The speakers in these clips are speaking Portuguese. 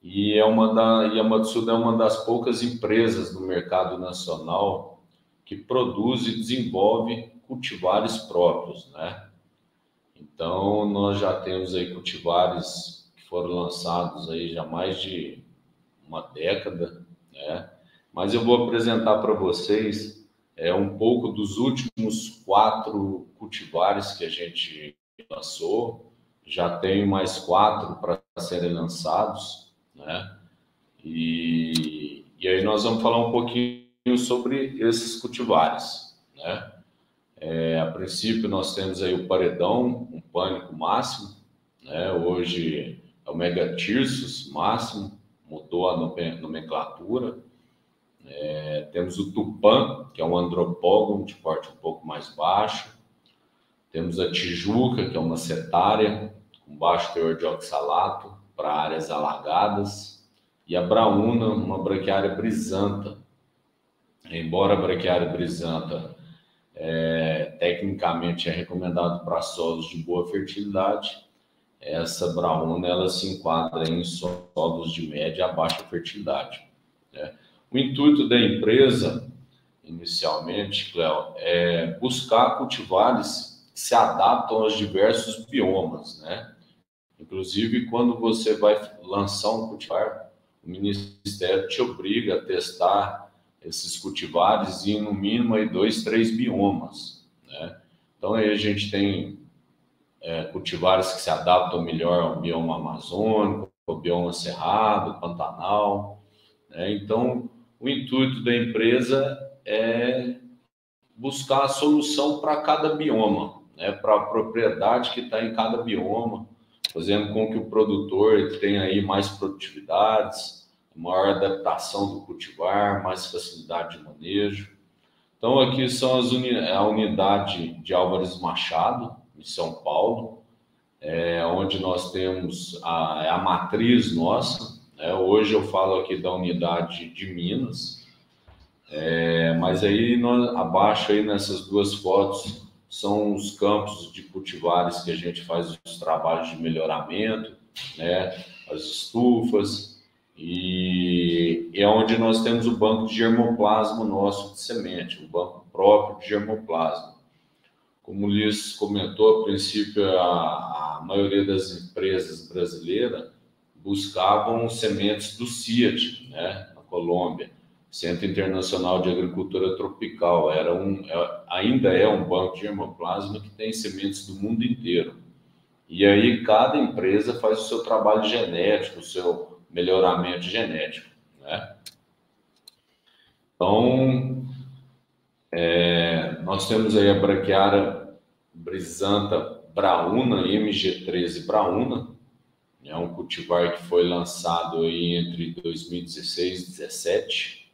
E a Yamatsuda é uma das poucas empresas no mercado nacional que produz e desenvolve cultivares próprios, né? Então, nós já temos aí cultivares que foram lançados aí já há mais de uma década, né? Mas eu vou apresentar para vocês um pouco dos últimos 4 cultivares que a gente lançou. Já tem mais 4 para serem lançados, né? E aí nós vamos falar um pouquinho sobre esses cultivares, né? A princípio nós temos aí o paredão, um pânico máximo, né? Hoje é o Mega Tirsus máximo, mudou a nomenclatura. Temos o Tupã, que é um andropógon de porte um pouco mais baixo. Temos a Tijuca, que é uma setária com baixo teor de oxalato para áreas alagadas. E a Braúna, uma braquiária brisanta. Embora a braquiária brisanta tecnicamente é recomendado para solos de boa fertilidade, essa Braúna ela se enquadra em solos de média a baixa fertilidade, né? O intuito da empresa, inicialmente, Cléo, é buscar cultivares que se adaptam aos diversos biomas, né? Inclusive, quando você vai lançar um cultivar, o Ministério te obriga a testar esses cultivares em, no mínimo, aí 2, 3 biomas, né? Então, aí a gente tem cultivares que se adaptam melhor ao bioma amazônico, ao bioma cerrado, pantanal, né? Então, o intuito da empresa é buscar a solução para cada bioma, né? Para a propriedade que está em cada bioma, fazendo com que o produtor tenha aí mais produtividades, maior adaptação do cultivar, mais facilidade de manejo. Então, aqui são a unidade de Álvares Machado, em São Paulo, onde nós temos a matriz nossa, né? Hoje eu falo aqui da unidade de Minas, mas aí abaixo aí nessas 2 fotos são os campos de cultivares que a gente faz os trabalhos de melhoramento, né? As estufas, e é onde nós temos o banco de germoplasma nosso de semente, o banco próprio de germoplasma. Como o Luiz comentou, a princípio a maioria das empresas brasileiras buscavam sementes do CIAT, né, na Colômbia, Centro Internacional de Agricultura Tropical. Ainda é um banco de germoplasma que tem sementes do mundo inteiro. E aí cada empresa faz o seu trabalho genético, o seu melhoramento genético, né? Então, nós temos aí a braquiária brisanta Braúna, MG13 Braúna, é um cultivar que foi lançado aí entre 2016 e 2017.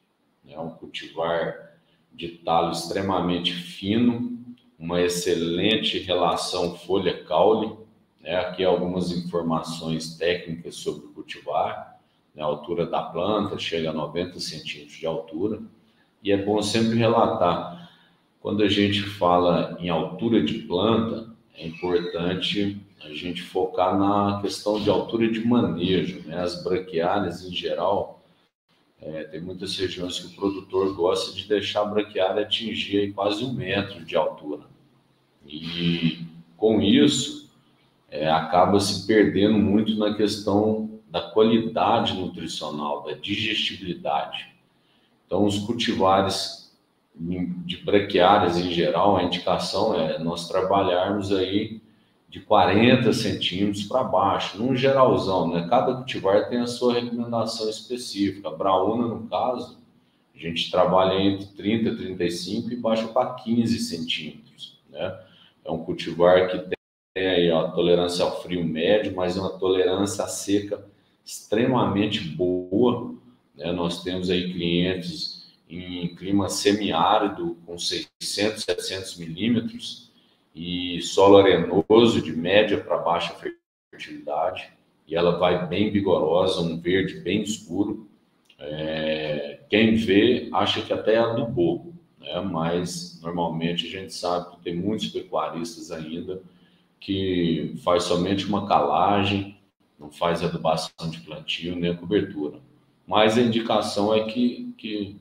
É um cultivar de talo extremamente fino, uma excelente relação folha-caule, né? Aqui algumas informações técnicas sobre o cultivar, né? A altura da planta chega a 90 centímetros de altura, e é bom sempre relatar, quando a gente fala em altura de planta, é importante a gente focar na questão de altura de manejo, né? As braquiárias, em geral, tem muitas regiões que o produtor gosta de deixar a braquiária atingir aí quase 1 metro de altura. E, com isso, acaba se perdendo muito na questão da qualidade nutricional, da digestibilidade. Então, os cultivares de braquiárias, em geral, a indicação é nós trabalharmos aí de 40 centímetros para baixo, num geralzão, né? Cada cultivar tem a sua recomendação específica. A Braúna, no caso, a gente trabalha entre 30 e 35 e baixa para 15 centímetros, né? É um cultivar que tem aí a tolerância ao frio médio, mas é uma tolerância à seca extremamente boa, né? Nós temos aí clientes em clima semiárido com 600, 700 milímetros e solo arenoso de média para baixa fertilidade. e ela vai bem vigorosa, um verde bem escuro. Quem vê acha que até adubou, né? Mas normalmente a gente sabe que tem muitos pecuaristas ainda que faz somente uma calagem, não faz adubação de plantio nem a cobertura. Mas a indicação é que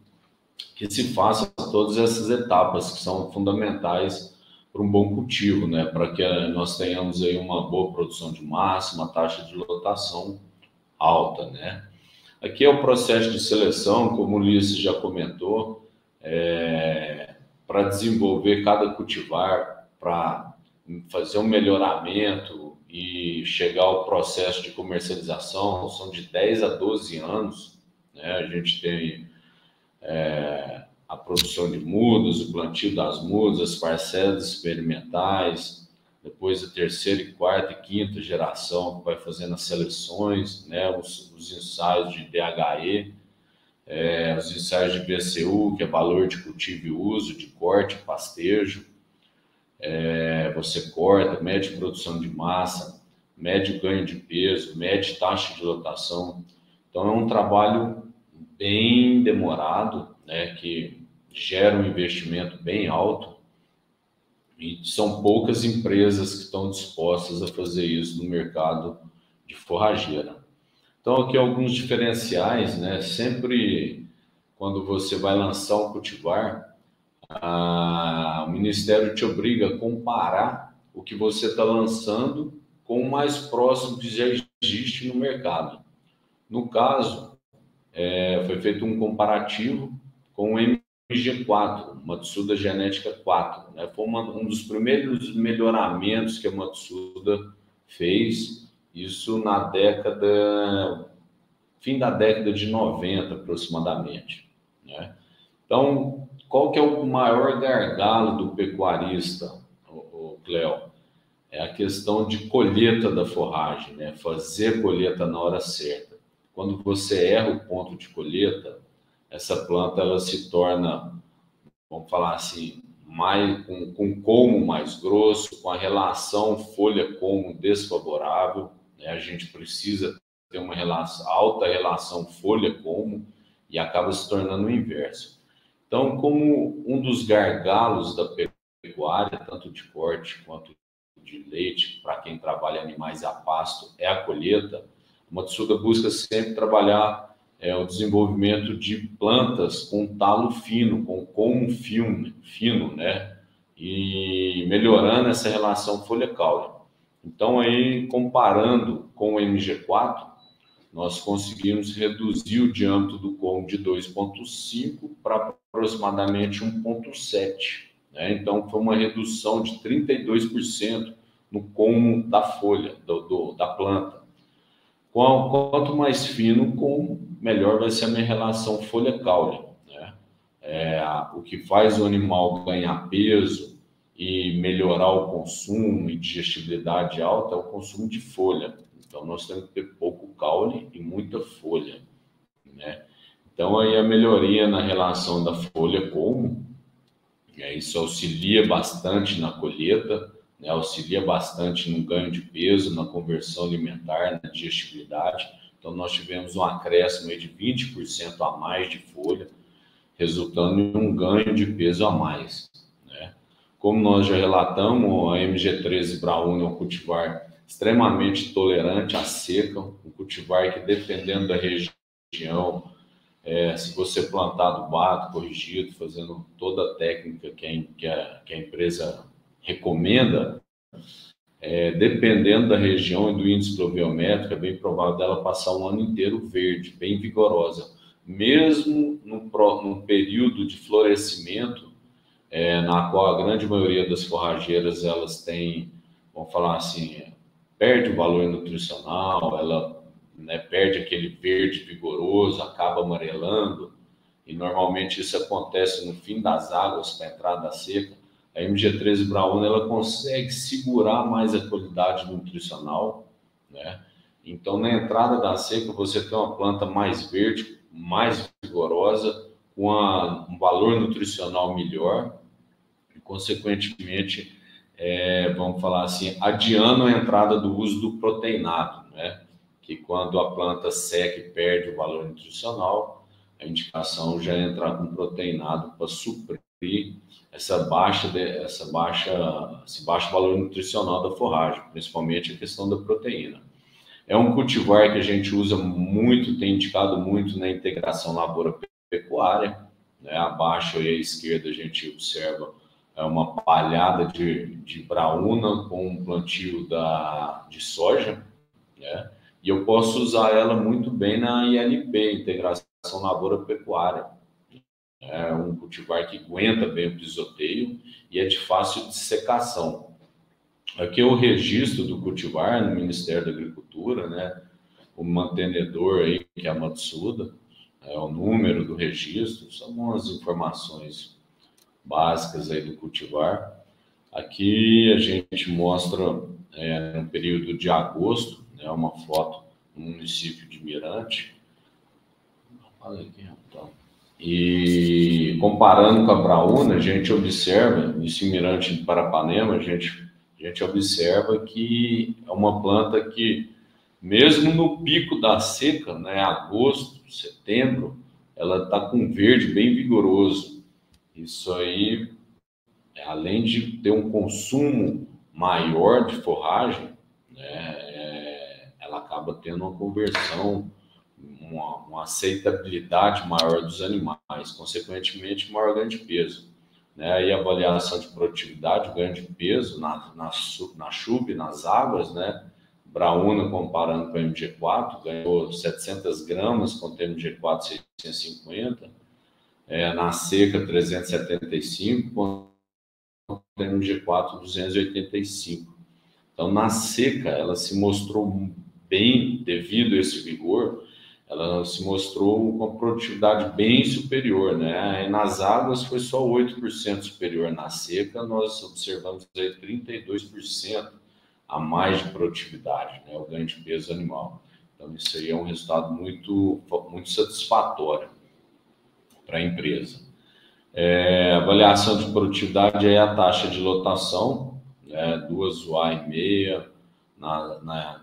se faça todas essas etapas que são fundamentais para um bom cultivo, né? Para que nós tenhamos aí uma boa produção de massa, uma taxa de lotação alta, né? Aqui é o processo de seleção, como o Ulisses já comentou, para desenvolver cada cultivar, para fazer um melhoramento e chegar ao processo de comercialização, são de 10 a 12 anos, né? A gente tem a produção de mudas, o plantio das mudas, as parcelas experimentais, depois a terceira e quarta e quinta geração que vai fazendo as seleções, né, os ensaios de DHE, os ensaios de BCU, que é valor de cultivo e uso, de corte, pastejo, você corta, mede produção de massa, mede ganho de peso, mede taxa de lotação. Então é um trabalho bem demorado, né, que gera um investimento bem alto e são poucas empresas que estão dispostas a fazer isso no mercado de forrageira. Então aqui alguns diferenciais, né? Sempre quando você vai lançar um cultivar, o Ministério te obriga a comparar o que você está lançando com o mais próximo que já existe no mercado. No caso, foi feito um comparativo com o MG4, Matsuda Genética 4, né? Foi um dos primeiros melhoramentos que a Matsuda fez, isso na fim da década de 90 aproximadamente, né? Então, qual que é o maior gargalo do pecuarista, o Cléo? É a questão de colheita da forragem, né? Fazer a colheita na hora certa. Quando você erra o ponto de colheita, essa planta ela se torna, vamos falar assim, com colmo mais grosso, com a relação folha-colmo desfavorável, né? A gente precisa ter uma alta relação folha-colmo e acaba se tornando o inverso. Então, como um dos gargalos da pecuária, tanto de corte quanto de leite, para quem trabalha animais a pasto, é a colheita, a Matsuda busca sempre trabalhar o desenvolvimento de plantas com talo fino, com colmo fino, né? E melhorando essa relação folha-caule. Então, aí, comparando com o MG4, nós conseguimos reduzir o diâmetro do colmo de 2,5 para aproximadamente 1,7. Né? Então, foi uma redução de 32% no colmo da folha, da planta. Quanto mais fino o colmo, melhor vai ser a minha relação folha-caule. Né? O que faz o animal ganhar peso e melhorar o consumo e digestibilidade alta é o consumo de folha. Então, nós temos que ter pouco caule e muita folha, né? Então, aí a melhoria na relação da folha-colmo, isso auxilia bastante na colheita, né? Auxilia bastante no ganho de peso, na conversão alimentar, na digestibilidade. Então, nós tivemos um acréscimo aí de 20% a mais de folha, resultando em um ganho de peso a mais, né? Como nós já relatamos, a MG13 Braune é um cultivar extremamente tolerante à seca, um cultivar que, dependendo da região, se você plantar adubado, corrigido, fazendo toda a técnica que a empresa recomenda, dependendo da região e do índice pluviométrico, é bem provável dela passar um ano inteiro verde, bem vigorosa. Mesmo no período de florescimento, na qual a grande maioria das forrageiras elas têm, vamos falar assim, perde o valor nutricional, ela, né, perde aquele verde vigoroso, acaba amarelando, e normalmente isso acontece no fim das águas, para a entrada da seca. A MG13 Braune ela consegue segurar mais a qualidade nutricional, né? Então, na entrada da seca, você tem uma planta mais verde, mais vigorosa, com um valor nutricional melhor, e, consequentemente, vamos falar assim, adiando a entrada do uso do proteinado, né? que quando a planta seca e perde o valor nutricional, a indicação já é entrar com proteinado para suprir esse baixo valor nutricional da forragem, principalmente a questão da proteína. É um cultivar que a gente usa muito, tem indicado muito na integração lavoura-pecuária, né? Abaixo aí à esquerda a gente observa uma palhada de braúna com um plantio de soja, né? E eu posso usar ela muito bem na ILP, integração lavoura-pecuária. É um cultivar que aguenta bem o pisoteio e é de fácil dissecação. Aqui é o registro do cultivar no Ministério da Agricultura, né? O mantenedor aí, que é a Matsuda, é o número do registro, são as informações básicas aí do cultivar. Aqui a gente mostra no período de agosto, né, uma foto no município de Mirante. Olha aqui, então. E comparando com a braúna, a gente observa, isso em Mirante de Parapanema, a gente observa que é uma planta que, mesmo no pico da seca, né, agosto, setembro, ela está com verde bem vigoroso. Isso aí, além de ter um consumo maior de forragem, né, ela acaba tendo uma conversão, uma aceitabilidade maior dos animais, consequentemente, maior ganho de peso. Né? E a avaliação de produtividade, o ganho de peso na chuva e nas águas, né? Braúna, comparando com a MG4, ganhou 700 gramas contra a MG4 650, na seca 375, contra a MG4 285. Então, na seca, ela se mostrou bem, devido a esse vigor, ela se mostrou com uma produtividade bem superior, né? E nas águas foi só 8% superior. Na seca, nós observamos aí 32% a mais de produtividade, né? O ganho de peso animal. Então, isso aí é um resultado muito, muito satisfatório para a empresa. Avaliação de produtividade é a taxa de lotação, né? 2 UA e meia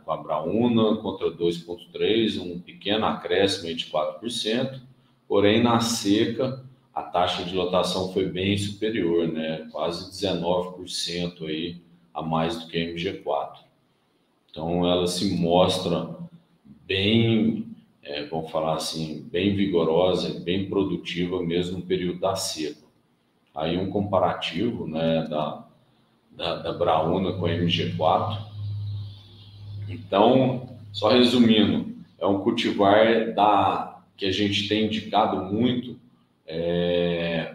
com a braúna contra 2,3, um pequeno acréscimo de 4%, porém na seca a taxa de lotação foi bem superior, né? Quase 19% aí a mais do que a MG4. Então ela se mostra bem, vamos falar assim, bem vigorosa, bem produtiva mesmo no período da seca. Aí um comparativo, né, da braúna com a MG4. Então, só resumindo, é um cultivar que a gente tem indicado muito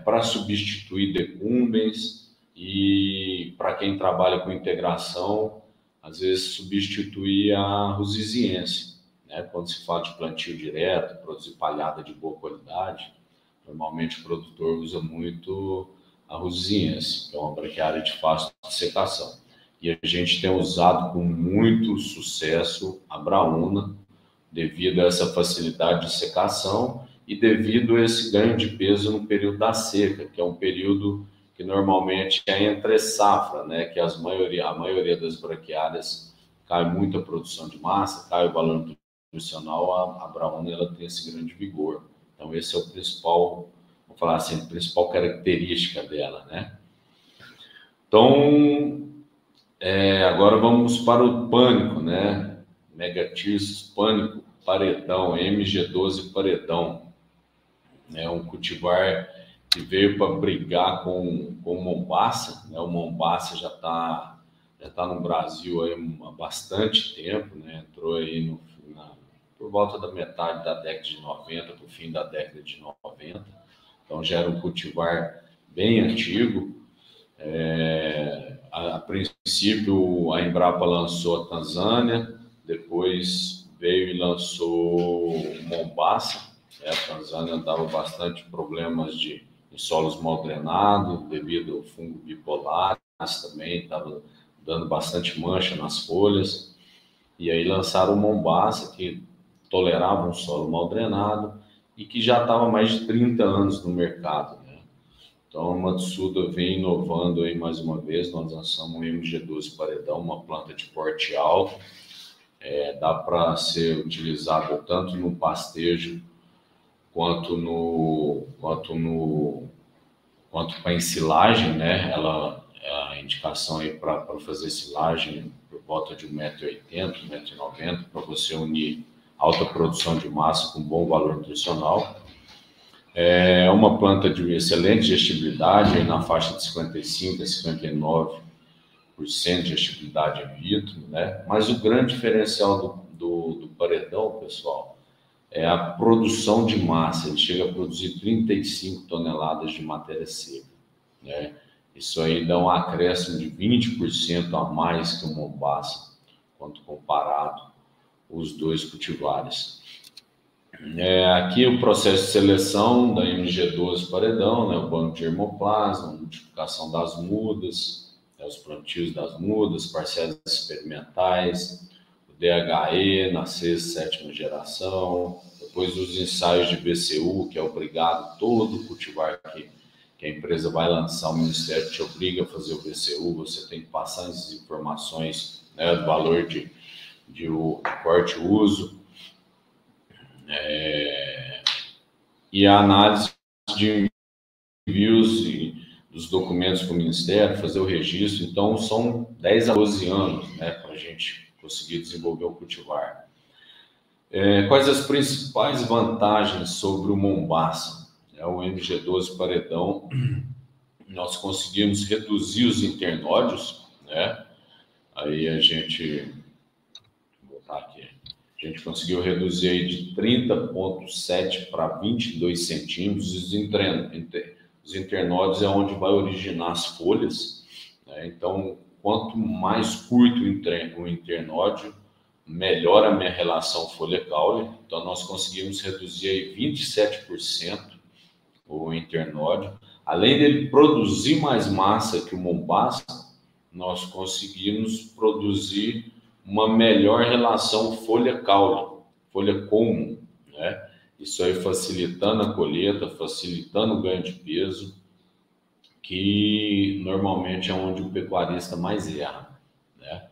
para substituir decumbens e para quem trabalha com integração, às vezes substituir a rusiziense, né? Quando se fala de plantio direto, produzir palhada de boa qualidade, normalmente o produtor usa muito a rusiziense, que é uma braquiária de fácil dissecação. E a gente tem usado com muito sucesso a braúna, devido a essa facilidade de secação e devido a esse ganho de peso no período da seca, que é um período que normalmente é entre safra, né? Que a maioria das braquiárias cai muito a produção de massa, cai o valor nutricional, a braúna ela tem esse grande vigor. Então esse é o principal, vou falar assim, a principal característica dela, né? Então, agora vamos para o pânico, né? Megatirsus, pânico, paredão, MG12 paredão. É um cultivar que veio para brigar com o Mombaça, né? O Mombaça já tá no Brasil aí há bastante tempo, né? Entrou aí por volta da metade da década de 90, para o fim da década de 90. Então já era um cultivar bem antigo. A princípio, a Embrapa lançou a Tanzânia, depois veio e lançou o Mombaça. A Tanzânia dava bastante problemas em solos mal drenados, devido ao fungo bipolar, também estava dando bastante mancha nas folhas. E aí lançaram o Mombaça, que tolerava um solo mal drenado e que já estava mais de 30 anos no mercado. Então, a Matsuda vem inovando aí mais uma vez. Nós lançamos um MG12 paredão, uma planta de porte alto, dá para ser utilizado tanto no pastejo quanto para ensilagem, né? A indicação aí para fazer silagem por volta de 1,80 m, 1,90 m, para você unir alta produção de massa com bom valor nutricional. É uma planta de excelente digestibilidade, aí na faixa de 55% a 59% de digestibilidade in vitro, né? Mas o grande diferencial do paredão, pessoal, é a produção de massa. Ele chega a produzir 35 toneladas de matéria seca, né? Isso aí dá um acréscimo de 20% a mais que o Mombaça, quando comparado os dois cultivares. Aqui o processo de seleção da MG12 paredão, né? O banco de germoplasma, multiplicação das mudas, os plantios das mudas, parcelas experimentais, o DHE na sexta, sétima geração, depois os ensaios de BCU, que é obrigado todo cultivar que a empresa vai lançar, o Ministério te obriga a fazer o BCU, você tem que passar essas informações, né, do valor de corte e uso, e a análise de envios dos documentos para o Ministério, fazer o registro. Então, são 10 a 12 anos, né, para a gente conseguir desenvolver o cultivar. Quais as principais vantagens sobre o Mombaça? O MG12 paredão, nós conseguimos reduzir os internódios, né? Aí a gente, vou botar aqui, a gente conseguiu reduzir aí de 30,7 para 22 centímetros. Os internódios é onde vai originar as folhas, né? Então, quanto mais curto o internódio, melhor a minha relação folha-caule. Então, nós conseguimos reduzir aí 27% o internódio. Além dele produzir mais massa que o Mombaça, nós conseguimos produzir uma melhor relação folha-caule, folha comum, né? Isso aí facilitando a colheita, facilitando o ganho de peso, que normalmente é onde o pecuarista mais erra, né?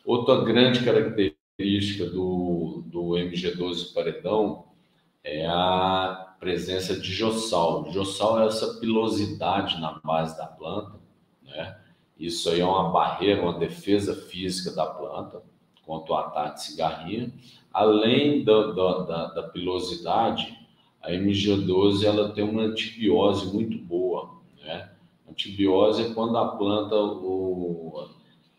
Outra grande característica do MG12 paredão é a presença de jossal. Jossal é essa pilosidade na base da planta, né? Isso aí é uma barreira, uma defesa física da planta contra o ataque de cigarrinha. Além da pilosidade, a MG12 ela tem uma antibiose muito boa, né? Antibiose é quando a planta,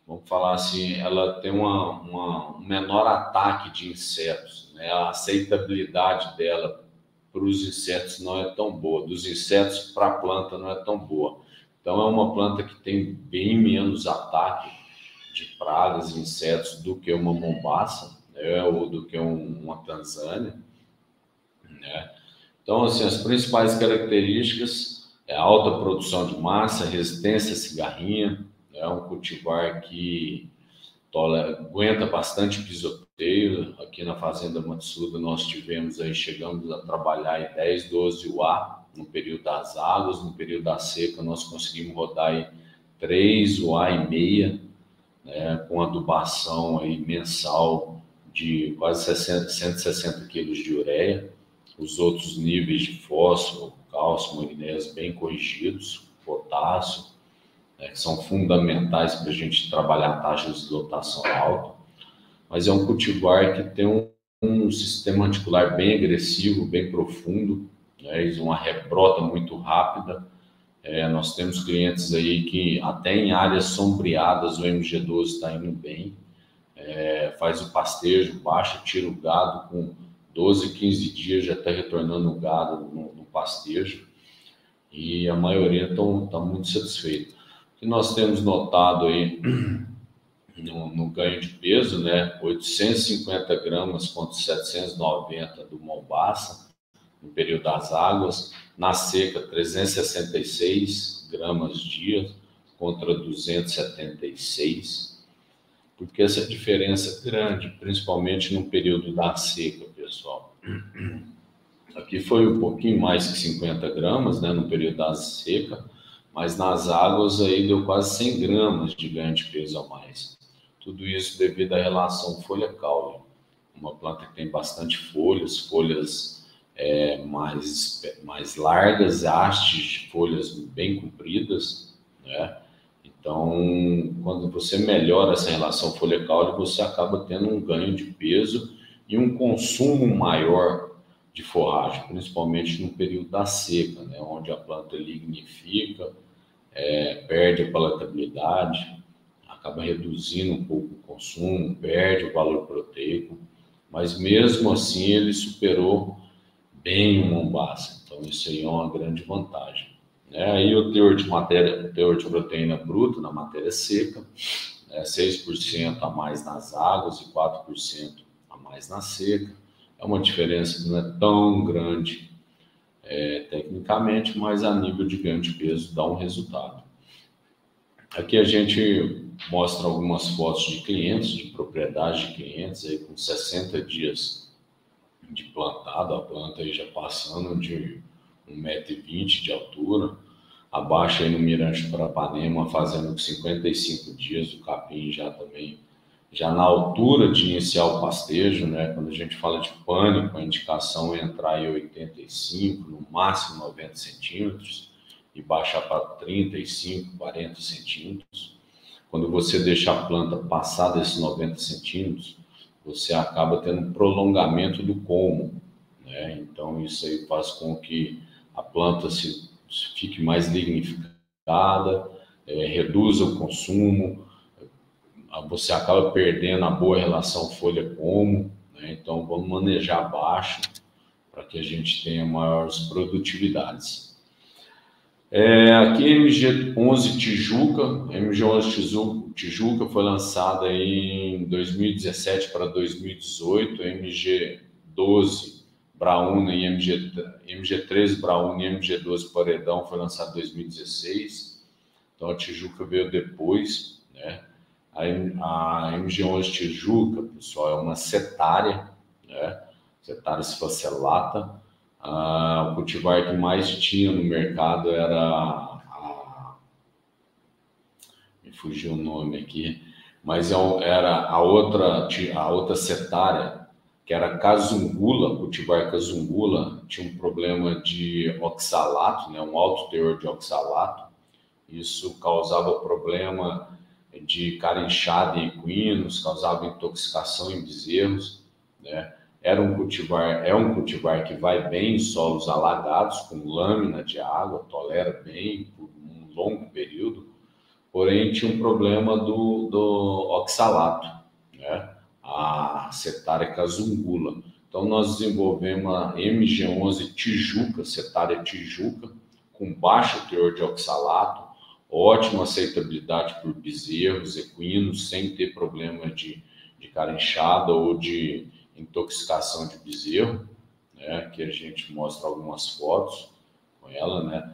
vamos falar assim, ela tem um menor ataque de insetos, né? A aceitabilidade dela para os insetos não é tão boa, dos insetos para a planta não é tão boa. Então, é uma planta que tem bem menos ataque de pragas e insetos do que uma Mombaça, né, ou do que uma Tanzânia, né? Então, assim, as principais características é a alta produção de massa, resistência à cigarrinha, é um cultivar que aguenta bastante pisoteio. Aqui na Fazenda Matsuda nós chegamos a trabalhar em 10, 12 UA no período das águas. No período da seca nós conseguimos rodar aí 3 UA e meia, né, com adubação aí mensal de quase 160 quilos de ureia. Os outros níveis de fósforo, cálcio, magnésio bem corrigidos, potássio, né, que são fundamentais para a gente trabalhar taxas de lotação alta. Mas é um cultivar que tem um sistema articular bem agressivo, bem profundo, né, uma rebrota muito rápida. Nós temos clientes aí que até em áreas sombreadas o MG12 está indo bem. Faz o pastejo, baixa, tira o gado, com 12, 15 dias já está retornando o gado no pastejo. E a maioria está muito satisfeita. O que nós temos notado aí no ganho de peso, né? 850 gramas contra 790 do Mombaça, no período das águas. Na seca, 366 gramas dia contra 276. Por que essa diferença grande, principalmente no período da seca, pessoal? Aqui foi um pouquinho mais que 50 gramas, né, no período da seca, mas nas águas aí deu quase 100 gramas de ganho de peso a mais. Tudo isso devido à relação folha-caule. Uma planta que tem bastante folhas mais largas, hastes de folhas bem compridas, né? Então, quando você melhora essa relação folha-caule, você acaba tendo um ganho de peso e um consumo maior de forragem, principalmente no período da seca, né? Onde a planta lignifica, perde a palatabilidade, acaba reduzindo um pouco o consumo, perde o valor proteico, mas mesmo assim ele superou bem o Mombasa. Então isso aí é uma grande vantagem. Aí o teor de proteína bruta na matéria seca, 6% a mais nas águas e 4% a mais na seca. É uma diferença que não é tão grande tecnicamente, mas a nível de ganho de peso dá um resultado. Aqui a gente mostra algumas fotos de clientes, de propriedade de clientes, aí com 60 dias de plantado, a planta aí já passando de 1,20 m de altura. Abaixo aí no Mirante do Paranapanema, fazendo com 55 dias, o capim já também, já na altura de iniciar o pastejo, né? Quando a gente fala de pânico, a indicação é entrar em 85, no máximo 90 centímetros, e baixar para 35, 40 centímetros. Quando você deixa a planta passar desses 90 centímetros, você acaba tendo um prolongamento do colmo, né? Então isso aí faz com que a planta fique mais lignificada, reduza o consumo, você acaba perdendo a boa relação folha-colmo, né? Então vamos manejar baixo para que a gente tenha maiores produtividades. Aqui MG11 Tijuca. MG11 Tijuca foi lançada em 2017 para 2018. MG12 Braúna e MG13 Braúna e MG12 Paredão foi lançado em 2016. Então a Tijuca veio depois, né? A MG11 Tijuca, pessoal, é uma setária, né? Setária esfacelata. O cultivar que mais tinha no mercado era me fugiu o nome aqui, mas era a outra setária, que era Cazungula, cultivar Cazungula, tinha um problema de oxalato, né, um alto teor de oxalato. Isso causava problema de cara inchada em equinos, causava intoxicação em bezerros, né? É um cultivar que vai bem em solos alagados, com lâmina de água, tolera bem por um longo período, porém tinha um problema do oxalato, né? A Setaria Cazungula. Então nós desenvolvemos a MG11 Tijuca, Setaria Tijuca, com baixo teor de oxalato, ótima aceitabilidade por bezerros, equinos, sem ter problema de cara inchada ou de intoxicação de bezerro, né? Que a gente mostra algumas fotos com ela, né?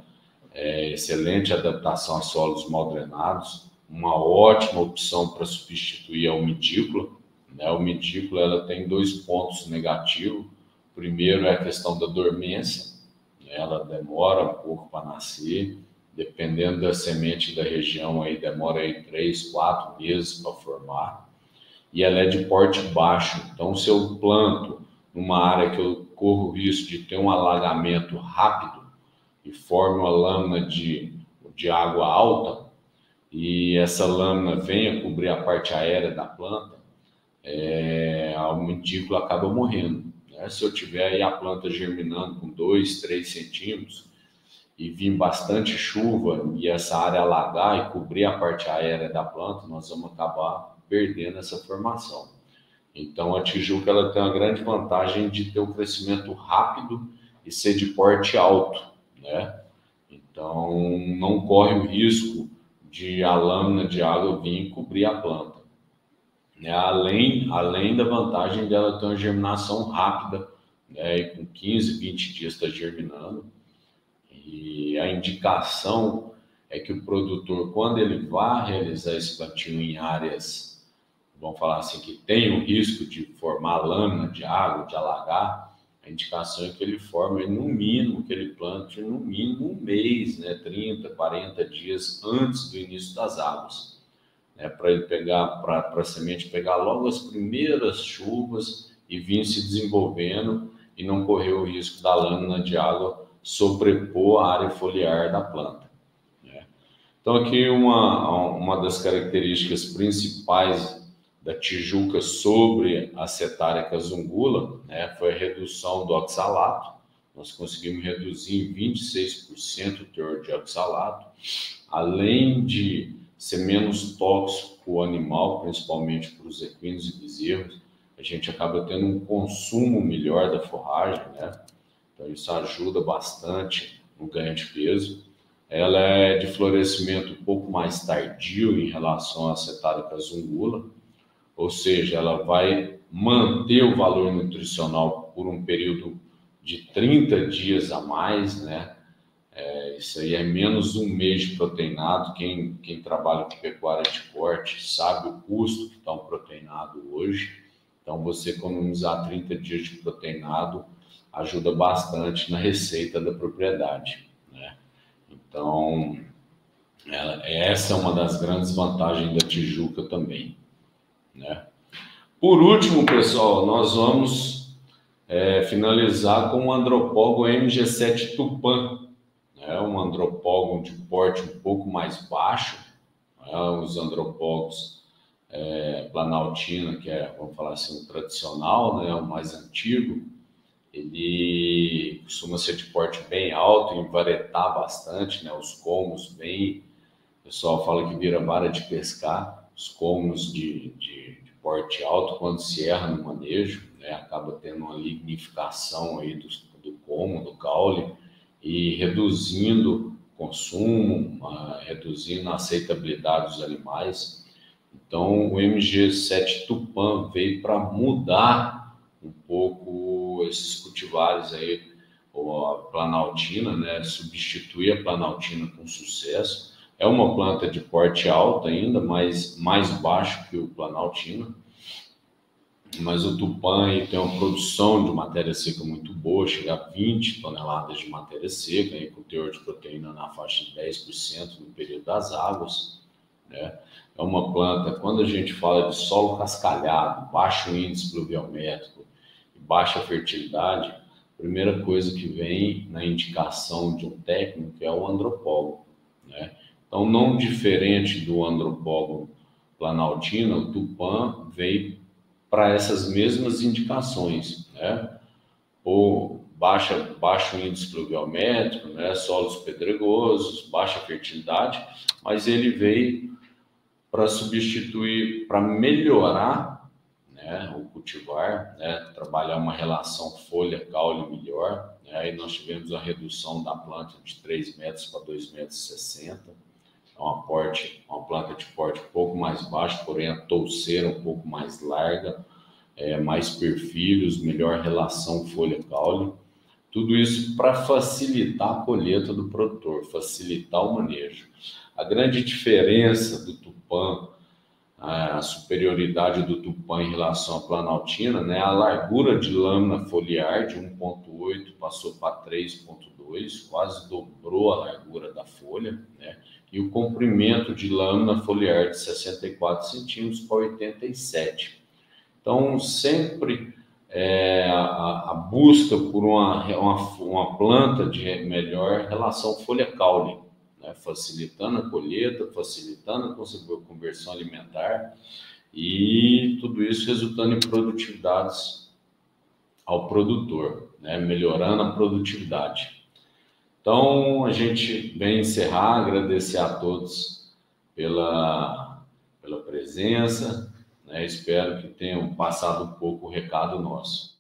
Excelente adaptação a solos mal drenados, uma ótima opção para substituir a umidícula, né? A umidícula ela tem 2 pontos negativos. O primeiro é a questão da dormência, né? Ela demora um pouco para nascer, dependendo da semente da região, aí demora aí 3, 4 meses para formar. E ela é de porte baixo. Então, se eu planto numa área que eu corro o risco de ter um alagamento rápido e forme uma lâmina de água alta, e essa lâmina venha cobrir a parte aérea da planta, a umidícula acaba morrendo, né? Se eu tiver aí a planta germinando com 2, 3 centímetros e vir bastante chuva e essa área alagar e cobrir a parte aérea da planta, nós vamos acabar perdendo essa formação. Então a Tijuca ela tem uma grande vantagem de ter um crescimento rápido e ser de porte alto, né? Então não corre o risco de a lâmina de água vir cobrir a planta, né? Além da vantagem dela ter uma germinação rápida, né? E com 15, 20 dias está germinando. E a indicação é que o produtor, quando ele vai realizar esse plantio em áreas, vamos falar assim, que tem o risco de formar lâmina de água, de alagar, a indicação é que ele forme no mínimo, que ele plante no mínimo um mês, né, 30, 40 dias antes do início das águas, né, para ele pegar, para a semente pegar logo as primeiras chuvas e vir se desenvolvendo e não correr o risco da lâmina de água sobrepor a área foliar da planta, né? Então aqui uma das características principais da Tijuca sobre a Setaria casungula, né, foi a redução do oxalato. Nós conseguimos reduzir em 26% o teor de oxalato, além de ser menos tóxico para o animal, principalmente para os equinos e bezerros. A gente acaba tendo um consumo melhor da forragem, né? Então isso ajuda bastante no ganho de peso. Ela é de florescimento um pouco mais tardio em relação à Setaria casungula, ou seja, ela vai manter o valor nutricional por um período de 30 dias a mais, né? Isso aí é menos um mês de proteinado. Quem trabalha com pecuária de corte sabe o custo que está um proteinado hoje. Então, você economizar 30 dias de proteinado ajuda bastante na receita da propriedade, né? Então, essa é uma das grandes vantagens da Tijuca também, né? Por último, pessoal, nós vamos finalizar com o andropógon MG7 Tupã. É um andropógon de porte um pouco mais baixo, né? Os andropógos Planaltina, que é, vamos falar assim, o tradicional, né? O mais antigo, ele costuma ser de porte bem alto, envaretar bastante, né? Os colmos bem... O pessoal fala que vira vara de pescar, os colmos de porte alto, quando se erra no manejo, né? Acaba tendo uma lignificação aí do colmo, do caule, e reduzindo o consumo, reduzindo a aceitabilidade dos animais. Então, o MG7 Tupã veio para mudar um pouco esses cultivares aí, ou a Planaltina, né? Substituir a Planaltina com sucesso. É uma planta de porte alto ainda, mas mais baixo que o Planaltina. Mas o Tupã tem uma produção de matéria seca muito boa, chega a 20 toneladas de matéria seca, aí, com teor de proteína na faixa de 10% no período das águas, né? É uma planta, quando a gente fala de solo cascalhado, baixo índice pluviométrico e baixa fertilidade, a primeira coisa que vem na indicação de um técnico é o andropógon, né? Então, não diferente do andropógon Planaltina, o Tupã veio para essas mesmas indicações, né? Ou baixo índice pluviométrico, né? Solos pedregosos, baixa fertilidade, mas ele veio para substituir, para melhorar, né, o cultivar, né? Trabalhar uma relação folha-caule melhor, né? Aí nós tivemos a redução da planta de 3 metros para 2,60 metros. É uma planta de porte um pouco mais baixo, porém a touceira um pouco mais larga, mais perfilhos, melhor relação folha-caule. Tudo isso para facilitar a colheita do produtor, facilitar o manejo. A grande diferença do Tupã, a superioridade do Tupã em relação à Planaltina, né? A largura de lâmina foliar de 1,8 passou para 3,2, quase dobrou a largura da folha, né? E o comprimento de lâmina foliar de 64 centímetros para 87. Então, sempre a busca por uma planta de melhor relação folha-caule, né? Facilitando a colheita, facilitando a conversão alimentar e tudo isso resultando em produtividades ao produtor, né? Melhorando a produtividade. Então, a gente vem encerrar, agradecer a todos pela presença, né? Espero que tenham passado um pouco o recado nosso.